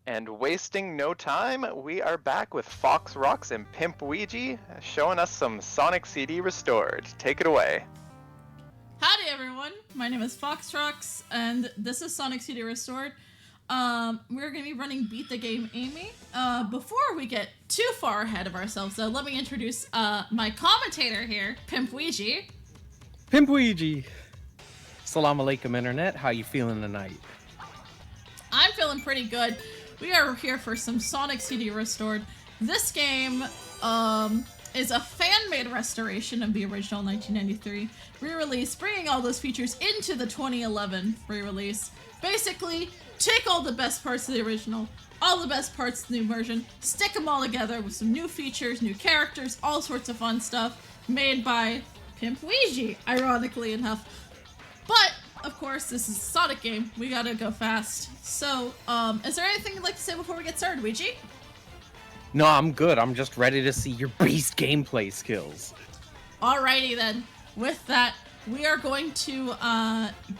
And wasting no time, we are back with FawkesRocks and Pimp Ouija, showing us some Sonic CD Restored. Take it away. Howdy everyone, my name is FawkesRocks, and this is Sonic CD Restored. We're going to be running Beat the Game Amy. Before we get too far ahead of ourselves though, let me introduce my commentator here, Pimp Ouija. Pimp Ouija! Salam alaikum internet, how you feeling tonight? I'm feeling pretty good. We are here for some Sonic CD Restored. This game is a fan-made restoration of the original 1993 re-release, bringing all those features into the 2011 re-release. Basically, take all the best parts of the original, all the best parts of the new version, stick them all together with some new features, new characters, all sorts of fun stuff, made by Pimp Ouija, ironically enough. But of course, this is a Sonic game. We gotta go fast. So, is there anything you'd like to say before we get started, Ouija? No, I'm good. I'm just ready to see your beast gameplay skills. Alrighty then. With that, we are going to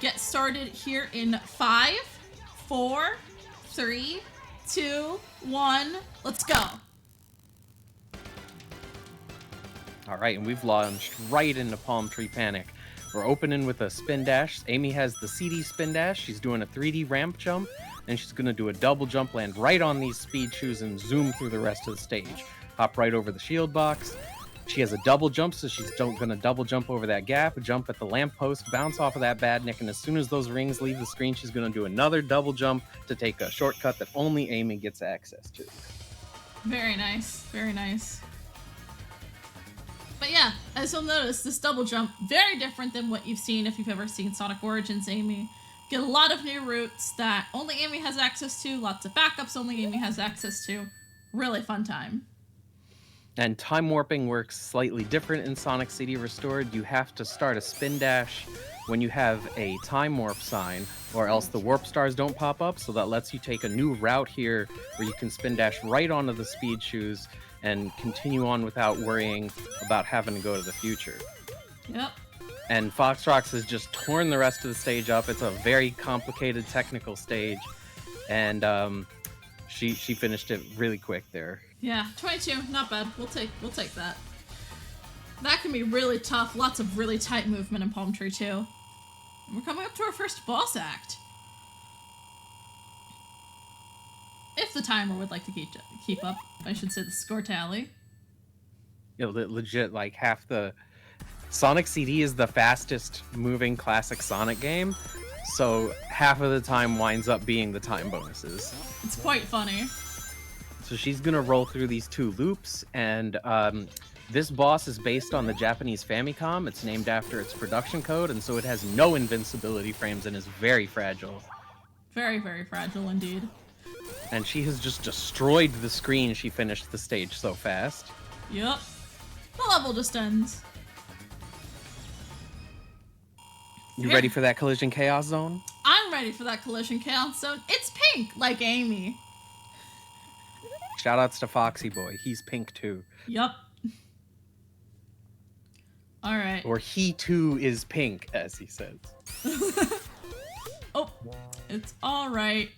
get started here in 5, 4, 3, 2, 1. Let's go. Alright, and we've launched right into Palm Tree Panic. We're opening with a spin dash. Amy has the CD spin dash. She's doing a 3D ramp jump, and she's going to do a double jump, land right on these speed shoes, and zoom through the rest of the stage. Hop right over the shield box. She has a double jump, so she's going to double jump over that gap, jump at the lamppost, bounce off of that badnik, and as soon as those rings leave the screen, she's going to do another double jump to take a shortcut that only Amy gets access to. Very nice. Very nice. But yeah, as you'll notice, this double jump, very different than what you've seen if you've ever seen Sonic Origins Amy. Get a lot of new routes that only Amy has access to, lots of backups only Amy has access to. Really fun time. And time warping works slightly different in Sonic CD Restored. You have to start a spin dash when you have a time warp sign, or else the warp stars don't pop up, so that lets you take a new route here where you can spin dash right onto the speed shoes and continue on without worrying about having to go to the future. Yep. And FawkesRocks has just torn the rest of the stage up. It's a very complicated technical stage, and she finished it really quick there. Yeah, 22, not bad. We'll take that. That can be really tough. Lots of really tight movement in Palm Tree 2. And we're coming up to our first boss act. If the timer would like to keep up, I should say the score tally. Legit, like half the Sonic CD is the fastest moving classic Sonic game, so half of the time winds up being the time bonuses. It's quite funny. So she's gonna roll through these 2 loops, and this boss is based on the Japanese Famicom. It's named after its production code, and so it has no invincibility frames and is very fragile. Very, very fragile indeed. And she has just destroyed the screen. She finished the stage so fast. Yep. The level just ends. You ready for that collision chaos zone? I'm ready for that collision chaos zone. It's pink, like Amy. Shoutouts to Foxy Boy. He's pink too. Yup. Alright. Or he too is pink, as he says. Oh, it's alright.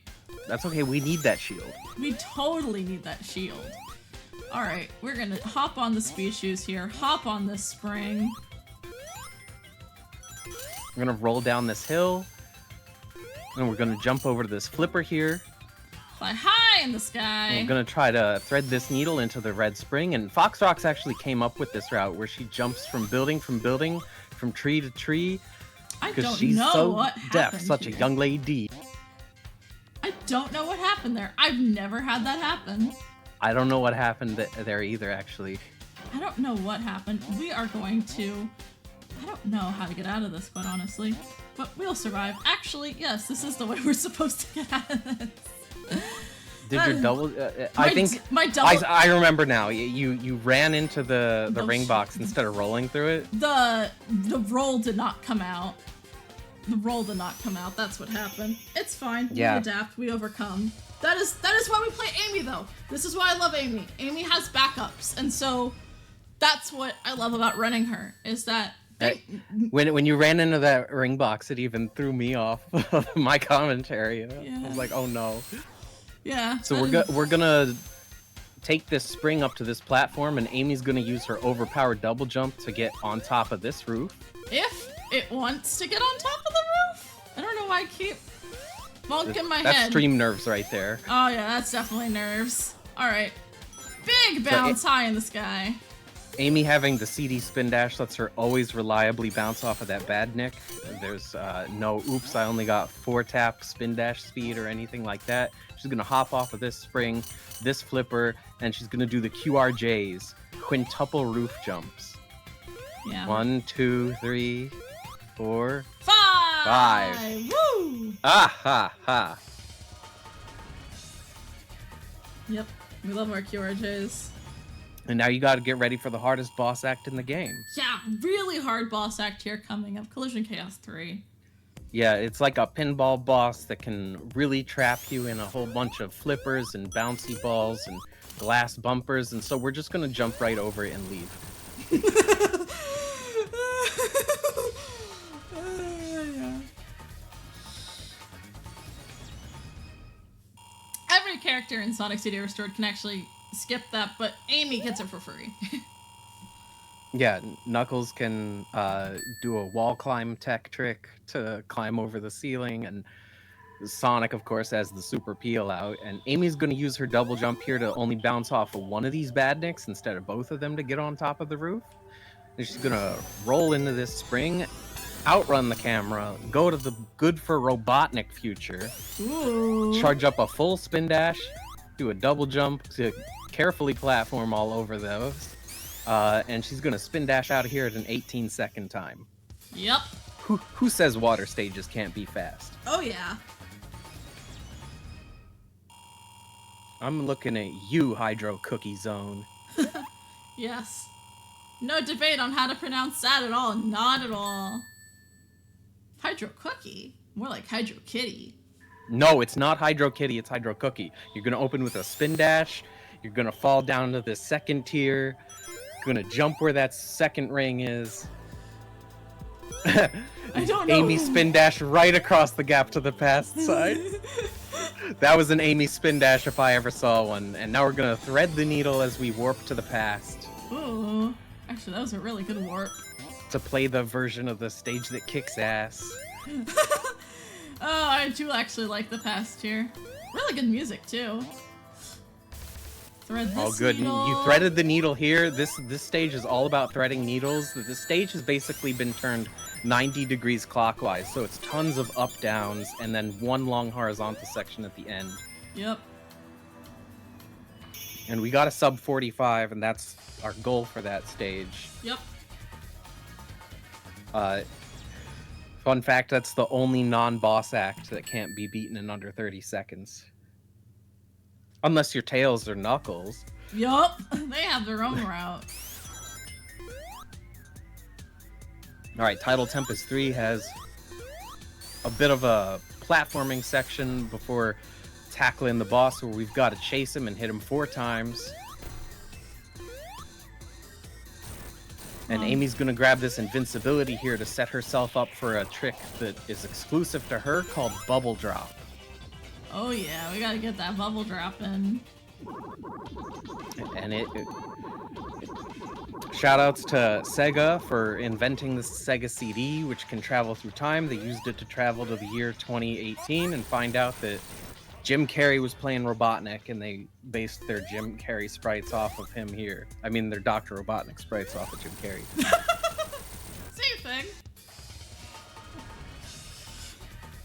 That's okay, we need that shield. We totally need that shield. Alright, we're gonna hop on the speed shoes here, hop on this spring. We're gonna roll down this hill, and we're gonna jump over to this flipper here. Fly high in the sky. And we're gonna try to thread this needle into the red spring, and FawkesRocks actually came up with this route where she jumps from building, from tree to tree. Because she's so deaf, such a young lady. I don't know what happened there. I've never had that happen. I don't know what happened there either, actually. I don't know what happened. We are going to... I don't know how to get out of this, quite honestly. But we'll survive. Actually, yes, this is the way we're supposed to get out of this. Did your double... I think... I remember now. You ran into the ring box instead of rolling through it. The roll did not come out. The roll did not come out. That's what happened. It's fine. Yeah. We adapt. We overcome. That is why we play Amy, though. This is why I love Amy. Amy has backups, and so that's what I love about running her. Is that when you ran into that ring box, it even threw me off of my commentary. I was like, oh no. Yeah. So we're gonna take this spring up to this platform, and Amy's gonna use her overpowered double jump to get on top of this roof. If it wants to get on top of the roof? I don't know why I keep bonking my That's head. stream nerves right there. Oh yeah, that's definitely nerves. Alright. Big bounce high in the sky. Amy having the CD spin dash lets her always reliably bounce off of that bad nick. There's no oops, I only got 4-tap spin dash speed or anything like that. She's gonna hop off of this spring, this flipper, and she's gonna do the QRJs, quintuple roof jumps. Yeah. 1, 2, 3, 4, 5! Woo! Ah ha ha. Yep. We love our QRJs. And now you gotta get ready for the hardest boss act in the game. Yeah, really hard boss act here coming up. Collision Chaos 3. Yeah, it's like a pinball boss that can really trap you in a whole bunch of flippers and bouncy balls and glass bumpers, and so we're just gonna jump right over it and leave. Yeah. Every character in Sonic CD Restored can actually skip that, but Amy gets it for free. Yeah, Knuckles can do a wall climb tech trick to climb over the ceiling, and Sonic, of course, has the super peel out, and Amy's going to use her double jump here to only bounce off of one of these badniks instead of both of them to get on top of the roof. And she's going to roll into this spring, outrun the camera, go to the good for Robotnik future, Ooh. charge up a full spin dash, do a double jump to carefully platform all over those, and she's going to spin dash out of here at an 18-second time. Yep. Who says water stages can't be fast? Oh, yeah. I'm looking at you, Hydro Cookie Zone. Yes. No debate on how to pronounce that at all. Not at all. Hydro Cookie? More like Hydro Kitty. No, it's not Hydro Kitty, it's Hydro Cookie. You're going to open with a spin dash. You're going to fall down to the second tier. You're going to jump where that second ring is. I don't know. Amy spin dash right across the gap to the past side. That was an Amy spin dash if I ever saw one. And now we're going to thread the needle as we warp to the past. Ooh. Actually, that was a really good warp. To play the version of the stage that kicks ass. Oh, I do actually like the past here. Really good music, too. Thread this Oh, good. needle. You threaded the needle here. This stage is all about threading needles. The stage has basically been turned 90 degrees clockwise, so it's tons of up downs and then one long horizontal section at the end. Yep. And we got a sub 45, and that's our goal for that stage. Yep. Fun fact, that's the only non-boss act that can't be beaten in under 30 seconds. Unless your Tails or Knuckles. Yup. They have their own route. Alright, Tidal Tempest 3 has a bit of a platforming section before tackling the boss where we've got to chase him and hit him 4 times. And Amy's going to grab this invincibility here to set herself up for a trick that is exclusive to her called Bubble Drop. Oh yeah, we gotta get that bubble drop in. And shoutouts to Sega for inventing the Sega CD, which can travel through time. They used it to travel to the year 2018 and find out that Jim Carrey was playing Robotnik, and they based their Jim Carrey sprites off of him here. I mean, their Dr. Robotnik sprites off of Jim Carrey. Same thing.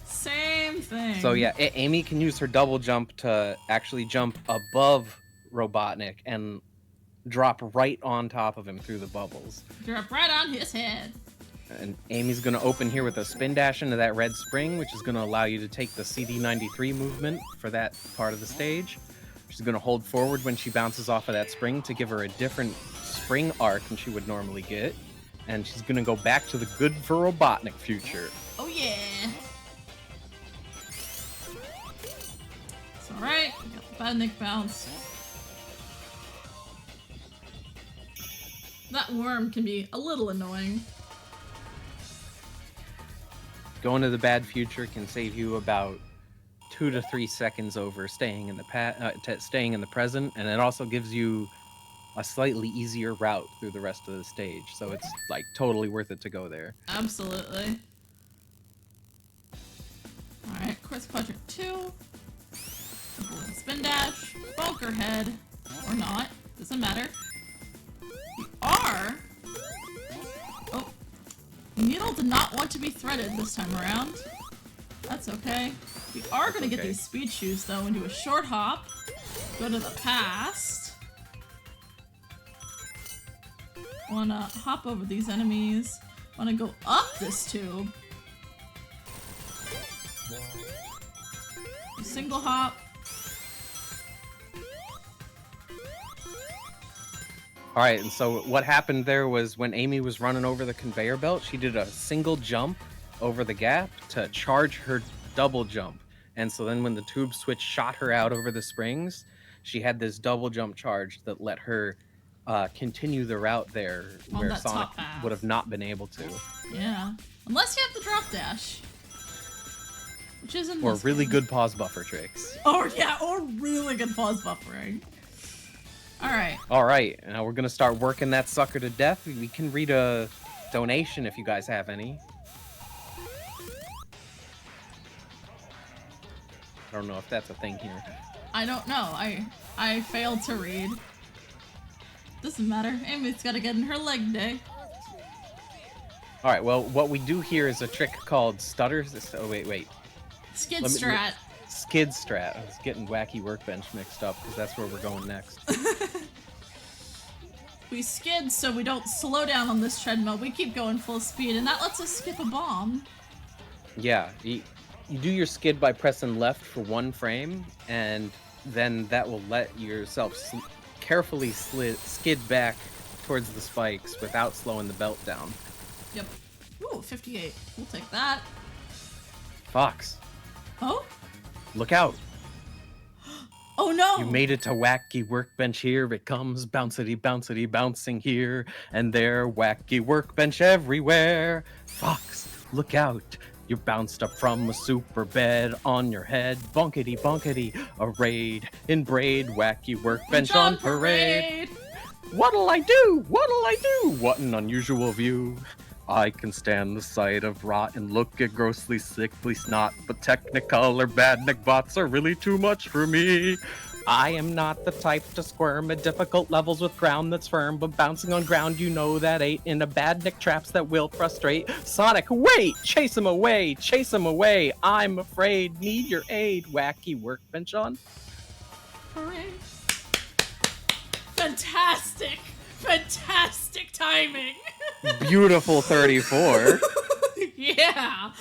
Same thing. So yeah, Amy can use her double jump to actually jump above Robotnik and drop right on top of him through the bubbles. Drop right on his head. And Amy's going to open here with a spin dash into that red spring, which is going to allow you to take the CD93 movement for that part of the stage. She's going to hold forward when she bounces off of that spring to give her a different spring arc than she would normally get. And she's going to go back to the good for Robotnik future. Oh yeah. It's alright. We got the bad Nick bounce. That worm can be a little annoying. Going to the bad future can save you about 2 to 3 seconds over staying in the staying in the present, and it also gives you a slightly easier route through the rest of the stage. So it's like totally worth it to go there. Absolutely. Alright, Quartz Quadrant 2. Spin dash, bunker head, or not, doesn't matter. We are... Oh, Needle did not want to be threaded this time around. That's okay. We are going to get these speed shoes though and do a short hop. Go to the past. Wanna hop over these enemies. Wanna go up this tube. Single hop. Alright, and so what happened there was when Amy was running over the conveyor belt, she did a single jump over the gap to charge her double jump. And so then when the tube switch shot her out over the springs, she had this double jump charge that let her continue the route there where Sonic would have not been able to. Yeah. Unless you have the drop dash. Which isn't Or really good pause buffer tricks. Or yeah, or really good pause buffering. Alright. Alright, now we're gonna start working that sucker to death. We can read a donation if you guys have any. I don't know if that's a thing here. I don't know. I failed to read. Doesn't matter. Amy's gotta get in her leg day. Alright, well, what we do here is a trick called stutters. Oh, wait. Skid strat. Skid strat. I was getting wacky workbench mixed up because that's where we're going next. We skid so we don't slow down on this treadmill. We keep going full speed, and that lets us skip a bomb. Yeah, you do your skid by pressing left for 1 frame, and then that will let yourself carefully skid back towards the spikes without slowing the belt down. Yep. Ooh, 58. We'll take that. Fox. Oh? Look out. Oh no! You made it to wacky workbench, here it comes, bouncity bouncity bouncing here and there, wacky workbench everywhere. Fox, look out. You bounced up from a super bed on your head, bonkety bonkety, arrayed in braid, wacky workbench on parade. What'll I do? What'll I do? What an unusual view. I can stand the sight of rot and look at grossly sickly snot, but Technicolor badnik bots are really too much for me. I am not the type to squirm at difficult levels with ground that's firm, but bouncing on ground you know that ain't in a badnik traps that will frustrate. Sonic, wait! Chase him away! Chase him away! I'm afraid, need your aid, wacky workbench on. Hooray. Fantastic! Fantastic timing! Beautiful 34. Yeah!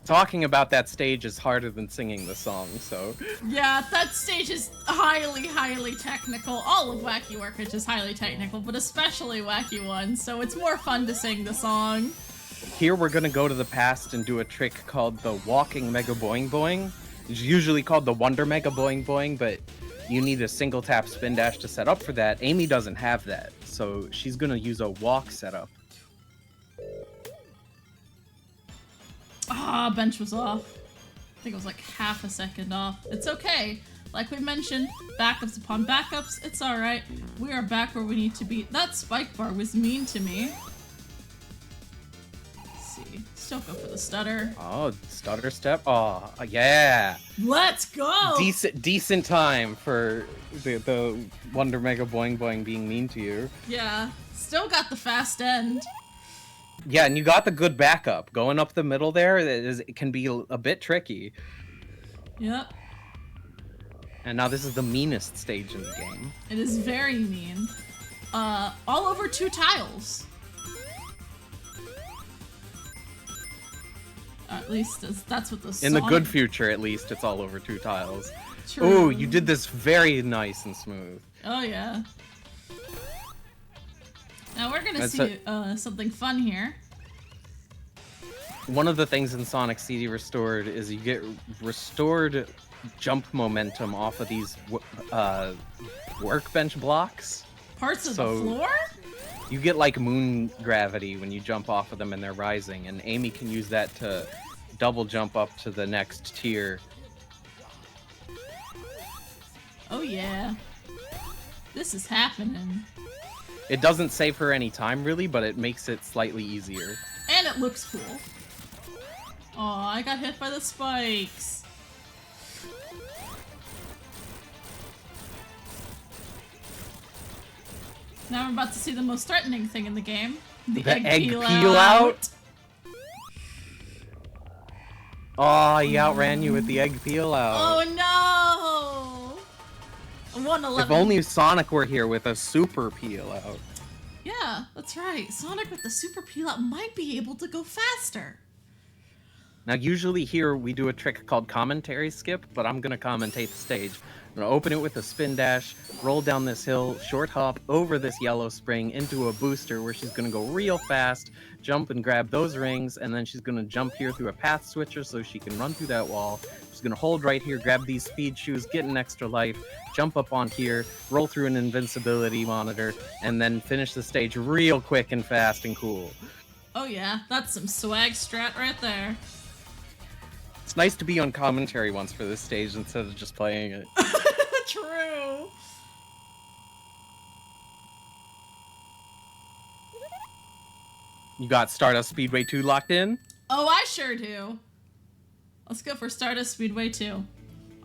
Talking about that stage is harder than singing the song, so... Yeah, that stage is highly, highly technical. All of Wacky Workbench is highly technical, but especially Wacky One, so it's more fun to sing the song. Here we're gonna go to the past and do a trick called the Walking Mega Boing Boing. It's usually called the Wonder Mega Boing Boing, but you need a single tap spin dash to set up for that. Amy doesn't have that, so she's gonna use a walk setup. Ah, bench was off. I think it was like half a second off. It's okay. Like we mentioned, backups upon backups, it's alright. We are back where we need to be. That spike bar was mean to me. Let's see. Still go for the stutter. Oh, stutter step. Oh, yeah. Let's go! Decent time for the Wonder Mega Boing Boing being mean to you. Yeah. Still got the fast end. Yeah, and you got the good backup. Going up the middle there, it can be a bit tricky. Yep. And now this is the meanest stage in the game. It is very mean. All over 2 tiles. At least that's what the song... In the good future, at least, it's all over 2 tiles. True. Ooh, you did this very nice and smooth. Oh, yeah. Now we're gonna see something fun here. One of the things in Sonic CD Restored is you get restored jump momentum off of these workbench blocks. Parts of the floor? You get like moon gravity when you jump off of them and they're rising, and Amy can use that to double jump up to the next tier. Oh yeah. This is happening. It doesn't save her any time, really, but it makes it slightly easier. And it looks cool. Oh, I got hit by the spikes. Now I'm about to see the most threatening thing in the game. The egg peel out. Oh, he outran you with the egg peel out. Oh no! 111. If only Sonic were here with a super peel out. Yeah, that's right. Sonic with the super peel out might be able to go faster. Now, usually here we do a trick called commentary skip, but I'm gonna commentate the stage. I'm gonna open it with a spin dash, roll down this hill, short hop over this yellow spring into a booster where she's gonna go real fast, jump and grab those rings, and then she's gonna jump here through a path switcher so she can run through that wall. She's gonna hold right here, grab these speed shoes, get an extra life, jump up on here, roll through an invincibility monitor, and then finish the stage real quick and fast and cool. Oh yeah, that's some swag strat right there. It's nice to be on commentary once for this stage instead of just playing it. True. You got Stardust Speedway 2 locked in? Oh, I sure do. Let's go for Stardust Speedway 2.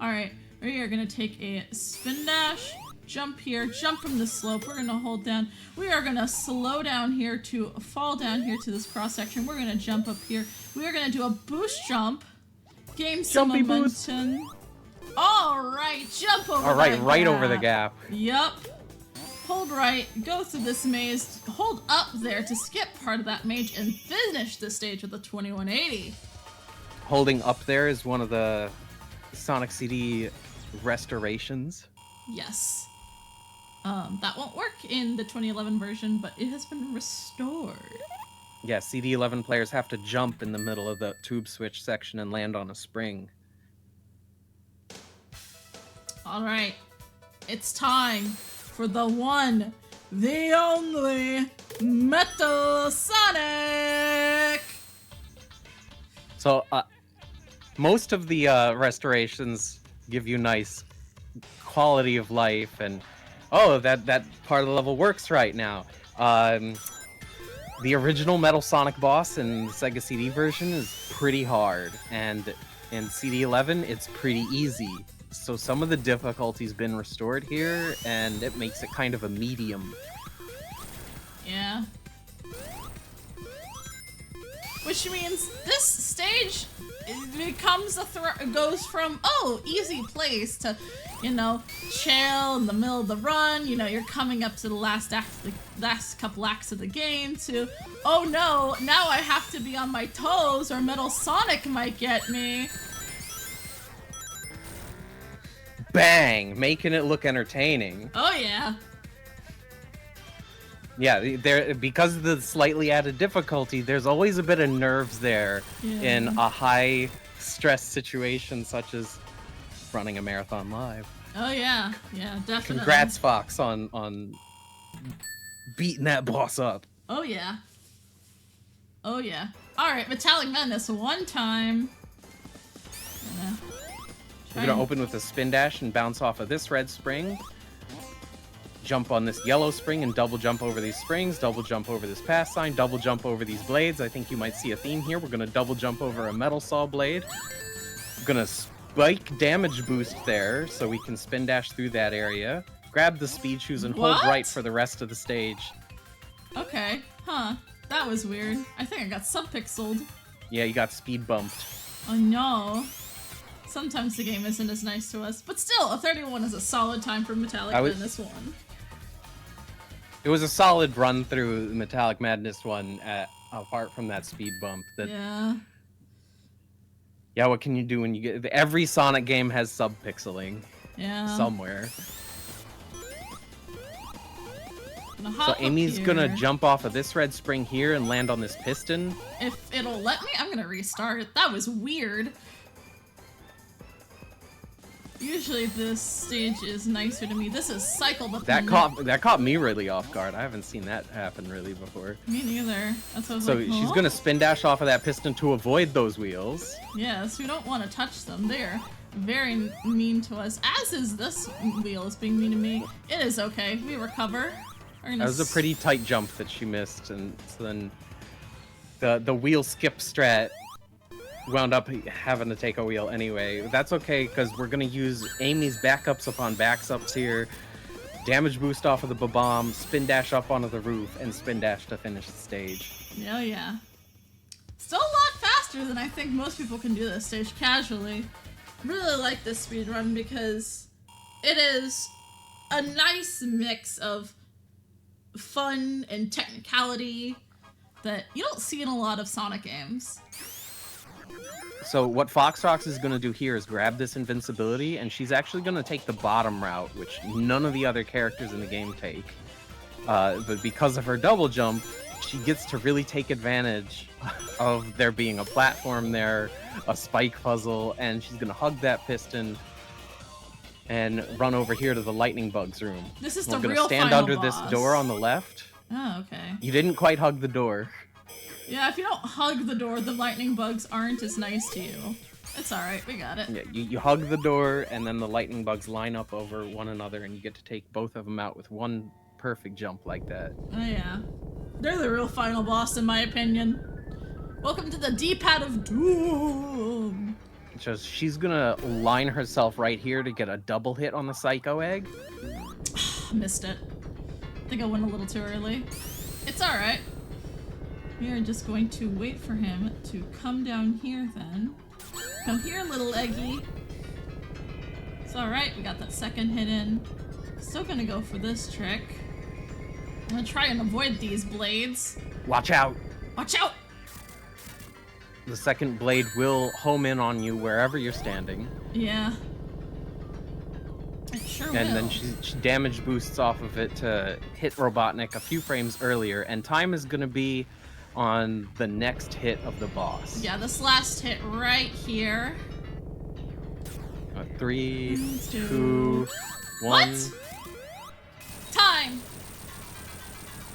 Alright, we are gonna take a spin dash, jump here, jump from the slope. We're gonna hold down. We are gonna slow down here to fall down here to this cross section. We're gonna jump up here. We are gonna do a boost jump. Gain some Jumpy momentum. Alright, jump over Right over the gap. Yup. Hold right, go through this maze, hold up there to skip part of that maze, and finish the stage with a 2180. Holding up there is one of the Sonic CD restorations. Yes. That won't work in the 2011 version, but it has been restored. Yeah, CD11 players have to jump in the middle of the tube switch section and land on a spring. Alright, it's time for the one, the only, Metal Sonic! So, most of the restorations give you nice quality of life and, oh, that part of the level works right now. The original Metal Sonic boss in the Sega CD version is pretty hard, and in CD11 it's pretty easy. So some of the difficulty's been restored here, and it makes it kind of a medium. Yeah. Which means this stage becomes goes from, oh, easy place to, you know, chill in the middle of the run, you know, you're coming up to the last act, the last couple acts of the game, to, oh no, now I have to be on my toes or Metal Sonic might get me. Bang! Making it look entertaining. Oh yeah. Yeah, there, because of the slightly added difficulty, there's always a bit of nerves there in a high stress situation such as running a marathon live. Oh yeah, yeah, definitely. Congrats, Fox, on beating that boss up. Oh yeah. Oh yeah. Alright, Metallic Madness one time. We're gonna open with a spin dash and bounce off of this red spring. Jump on this yellow spring and double jump over these springs, double jump over this pass sign, double jump over these blades. I think you might see a theme here. We're gonna double jump over a metal saw blade. We're gonna spike damage boost there so we can spin dash through that area. Grab the speed shoes and hold right for the rest of the stage. Okay, huh. That was weird. I think I got subpixeled. Yeah, you got speed bumped. Oh no. Sometimes the game isn't as nice to us, but still, a 31 is a solid time for Metallic Madness 1. It was a solid run through Metallic Madness 1, apart from that speed bump. Yeah. Yeah, what can you do when you get... Every Sonic game has subpixeling. Yeah. Somewhere. So Amy's gonna jump off of this red spring here and land on this piston. If it'll let me, I'm gonna restart. That was weird. Usually this stage is nicer to me. This is cycle the That caught me really off guard. I haven't seen that happen really before. Me neither. That's what I was So like, she's huh? gonna spin dash off of that piston to avoid those wheels. Yes, we don't want to touch them. They're very mean to us. As is this wheel is being mean to me. It is okay. We recover. We're gonna That was a pretty tight jump that she missed, and so then the wheel skip strat wound up having to take a wheel anyway. That's okay, because we're gonna use Amy's backups upon backups here. Damage boost off of the bomb, spin dash up onto the roof, and spin dash to finish the stage. Oh yeah. Still a lot faster than I think most people can do this stage casually. Really like this speedrun because it is a nice mix of fun and technicality that you don't see in a lot of Sonic games. So what FawkesRocks is going to do here is grab this invincibility, and she's actually going to take the bottom route, which none of the other characters in the game take. But because of her double jump, she gets to really take advantage of there being a platform there, a spike puzzle, and she's going to hug that piston and run over here to the lightning bugs room. This is We're the going real to stand final under boss. this door on the left. Oh, okay. You didn't quite hug the door. Yeah, if you don't hug the door, the lightning bugs aren't as nice to you. It's alright, we got it. Yeah, you hug the door, and then the lightning bugs line up over one another, and you get to take both of them out with one perfect jump like that. Oh yeah. They're the real final boss in my opinion. Welcome to the D-pad of doom. So she's gonna line herself right here to get a double hit on the Psycho Egg. Missed it. I think I went a little too early. It's alright. We are just going to wait for him to come down here then. Come here, little Eggy. It's alright, we got that second hit in. Still gonna go for this trick. I'm gonna try and avoid these blades. Watch out! Watch out! The second blade will home in on you wherever you're standing. Yeah. It sure And will. then she damage boosts off of it to hit Robotnik a few frames earlier, and time is gonna be on the next hit of the boss. Yeah, this last hit right here. 3, 2, 2, 1. What? Time!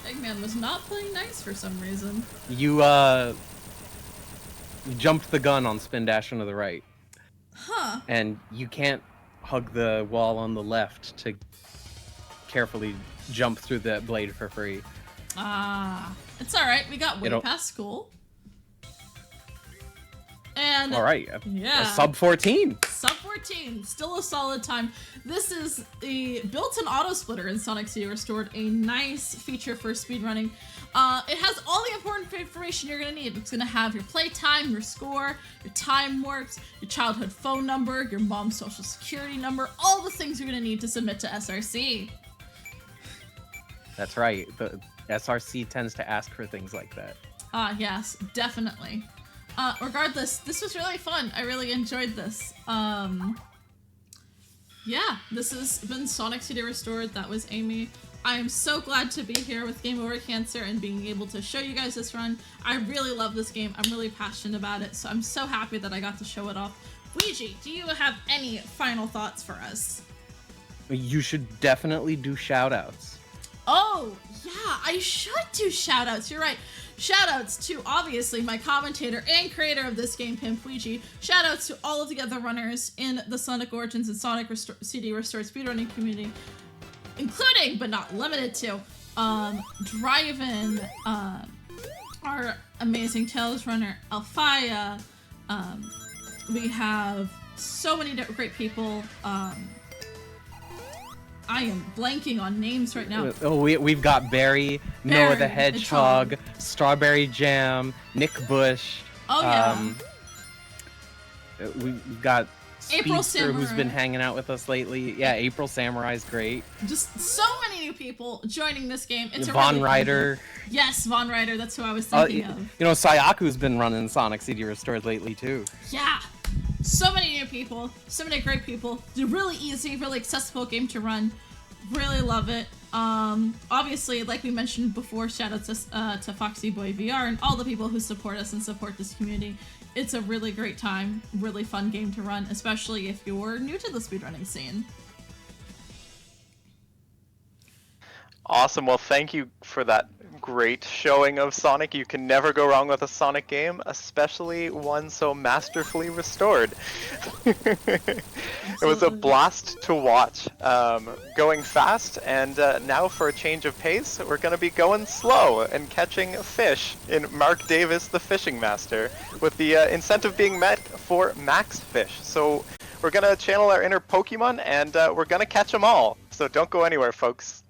Eggman was not playing nice for some reason. You jumped the gun on spin dash onto the right. Huh. And you can't hug the wall on the left to carefully jump through that blade for free. Ah. It's alright, we got way It'll- past school. And All right, yeah. a sub 14. Sub 14, still a solid time. This is the built-in auto splitter in Sonic CD Restored, a nice feature for speedrunning. It has all the important information you're gonna need. It's gonna have your playtime, your score, your time warps, your childhood phone number, your mom's social security number, all the things you're gonna need to submit to SRC. That's right. The SRC tends to ask for things like that. Yes, definitely. Regardless, this was really fun. I really enjoyed this. Yeah, this has been Sonic CD Restored. That was Amy. I am so glad to be here with Game Over Cancer and being able to show you guys this run. I really love this game. I'm really passionate about it, so I'm so happy that I got to show it off. Ouija, do you have any final thoughts for us? You should definitely do shout-outs. Oh, yeah, I should do shoutouts. You're right. Shoutouts to, obviously, my commentator and creator of this game, Pimp Ouija. Shoutouts to all of the other runners in the Sonic Origins and Sonic CD Restored speedrunning community, including, but not limited to, Drive-In, our amazing Tails runner, Alfaya. We have so many great people. I am blanking on names right now. Oh, we've got Barry, Noah the Hedgehog, Strawberry Jam, Nick Bush. Oh, yeah. We've got April Speedster, who's Samurai. been hanging out with us lately. Yeah, April Samurai's great. Just so many new people joining this game. It's a Von really Ryder. Yes, Von Ryder. That's who I was thinking of. You know, Sayaku's been running Sonic CD Restored lately, too. Yeah. So many new people. So many great people. It's a really easy, really accessible game to run. Really love it. Obviously, like we mentioned before, shout out to Foxy Boy VR and all the people who support us and support this community. it's a really great time, really fun game to run, especially if you're new to the speedrunning scene. Awesome. Well, thank you for that great showing of Sonic. You can never go wrong with a Sonic game, especially one so masterfully restored. It was a Absolutely. blast to watch. Going fast, and now for a change of pace, we're going to be going slow and catching fish in Mark Davis, the Fishing Master, with the incentive being met for maxed fish. So we're going to channel our inner Pokemon, and we're going to catch them all. So don't go anywhere, folks.